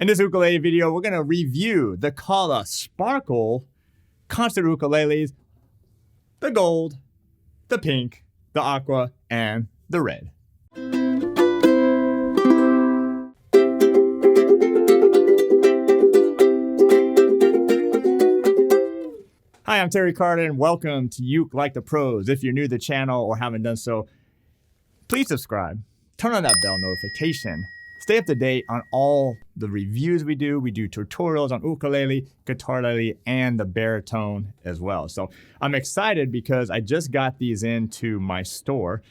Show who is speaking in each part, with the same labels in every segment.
Speaker 1: In this ukulele video, we're going to review the Kala Sparkle Concert Ukuleles, the gold, the pink, the aqua, and the red. Hi, I'm Terry Carter, and welcome to Uke Like the Pros. If you're new to the channel or haven't done so, please subscribe, turn on that bell notification, stay up to date on all the reviews we do. We do tutorials on ukulele, guitarlele, and the baritone as well. So I'm excited because I just got these into my store.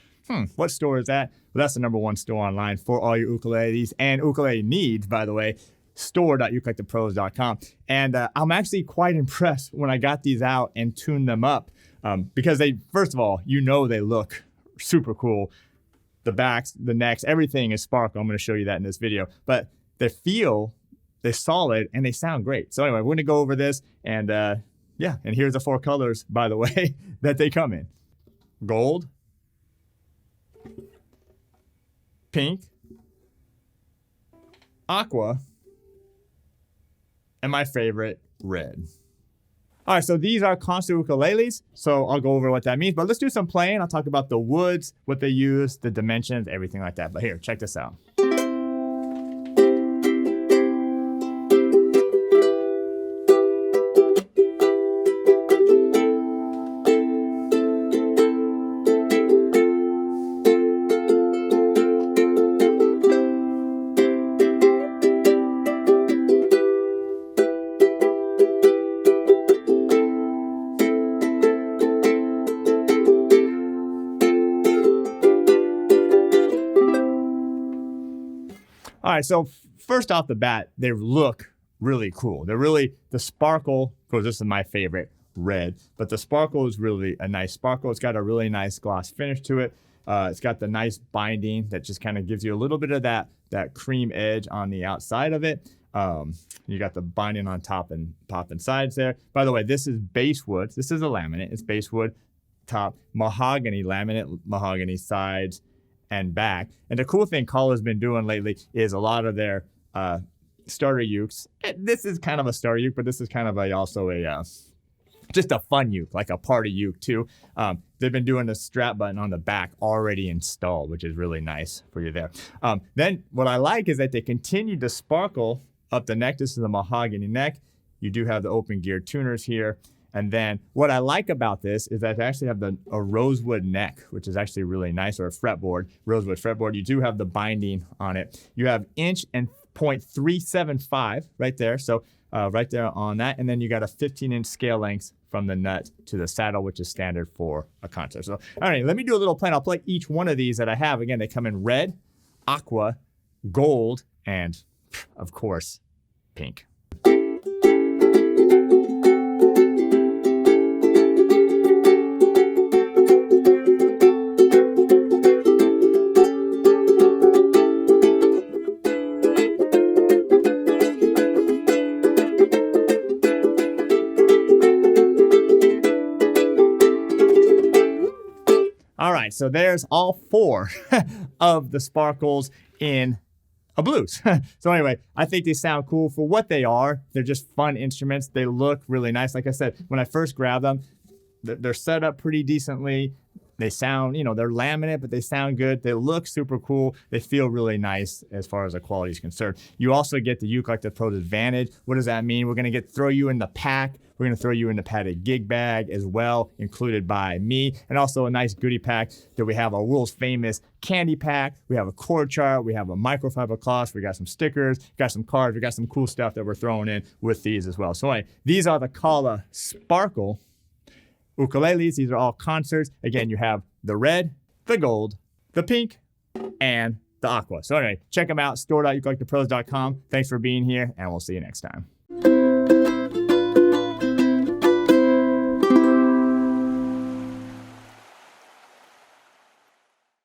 Speaker 1: What store is that? Well, that's the #1 store online for all your ukuleles and ukulele needs, by the way. Store.ukelikethepros.com. And I'm actually quite impressed when I got these out and tuned them up because they, first of all, they look super cool. The backs, the necks, everything is sparkle. I'm going to show you that in this video. But they're solid, and they sound great. So anyway, we're going to go over this, and yeah, and here's the 4 colors, by the way, that they come in. Gold, pink, aqua, and my favorite, red. All right, so these are concert ukuleles, so I'll go over what that means. But let's do some playing. I'll talk about the woods, what they use, the dimensions, everything like that. But here, check this out. All right, so first off the bat, they look really cool. They're really, the sparkle, of course, this is my favorite, red, but the sparkle is really a nice sparkle. It's got a really nice gloss finish to it. It's got the nice binding that just kind of gives you a little bit of that cream edge on the outside of it. You got the binding on top and sides there. By the way, this is basswood. This is a laminate. It's basswood top, mahogany laminate, mahogany sides and back. And the cool thing Kala's been doing lately is a lot of their starter ukes. This is kind of a starter uke, but this is kind of just a fun uke, like a party uke too. They've been doing the strap button on the back already installed, which is really nice for you there. Then what I like is that they continue to sparkle up the neck. This is the mahogany neck. You do have the open gear tuners here. And then what I like about this is that they actually have a rosewood neck, which is actually really nice, or a fretboard, rosewood fretboard. You do have the binding on it. You have inch and .375 right there. So right there on that. And then you got a 15-inch scale length from the nut to the saddle, which is standard for a concert. So, all right, let me do a little plan. I'll play each one of these that I have. Again, they come in red, aqua, gold, and of course, pink. All right, so there's all 4 of the sparkles in a blues. So anyway, I think they sound cool for what they are. They're just fun instruments. They look really nice. Like I said, when I first grabbed them, they're set up pretty decently. They sound, they're laminate, but they sound good. They look super cool. They feel really nice as far as the quality is concerned. You also get the Uke Like the Pros advantage. What does that mean? We're going to throw you in the pack. We're going to throw you in the padded gig bag as well, included by me. And also a nice goodie pack that we have, our world's famous candy pack. We have a chord chart. We have a microfiber cloth. We got some stickers, got some cards. We got some cool stuff that we're throwing in with these as well. So anyway, these are the Kala Sparkle ukuleles. These are all concerts. Again, you have the red, the gold, the pink, and the aqua. So anyway, check them out, store.ukelikethepros.com. Thanks for being here, and we'll see you next time.